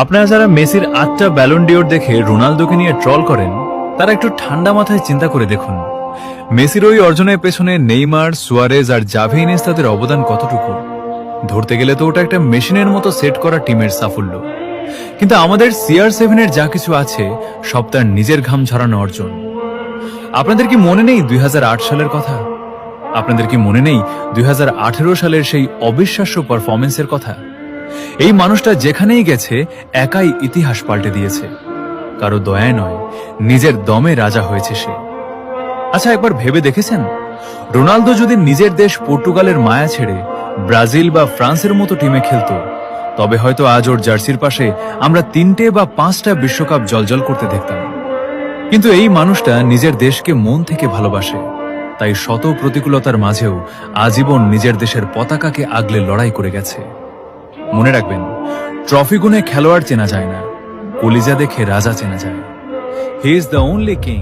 আপনারা যারা মেসির 8টা ব্যালন ডিওর দেখে রোনালদোকে নিয়ে ট্রল করেন, তারা একটু ঠান্ডা মাথায় চিন্তা করে দেখুন মেসির ওই অর্জনের পেছনে নেইমার, সুয়ারেজ আর জাভি ইনিয়েস্তাদের অবদান কতটুকু। ধরতে গেলে তো ওটা একটা মেশিনের মতো সেট করা টিমের সাফল্য। কিন্তু আমাদের CR7 এর যা কিছু আছে সব তার নিজের ঘাম ঝরানো অর্জন। আপনাদের কি মনে নেই 2008 সালের কথা? আপনাদের কি মনে নেই 2018 সালের সেই অবিশ্বাস্য পারফরমেন্সের কথা? এই মানুষটা যেখানেই গেছে একাই ইতিহাস পাল্টে দিয়েছে। কারো দয়ায় নয়, নিজের দমে রাজা হয়েছে সে। আচ্ছা, একবার ভেবে দেখেছেন, রোনালদো যদি নিজের দেশ পর্তুগালের মায়া ছেড়ে ব্রাজিল বা ফ্রান্সের মতো টিমে খেলতো, তবে হয়তো আজ ওর জার্সির পাশে আমরা 3টে বা 5টা বিশ্বকাপ জলজল করতে দেখতাম। কিন্তু এই মানুষটা নিজের দেশকে মন থেকে ভালোবাসে, তাই শত প্রতিকূলতার মাঝেও আজীবন নিজের দেশের পতাকাকে আগলে লড়াই করে গেছে। মনে রাখবেন, ট্রফি গুনে খেলোয়াড় চেনা যায় না, কলিজা দেখে রাজা চেনা যায়। He is the only king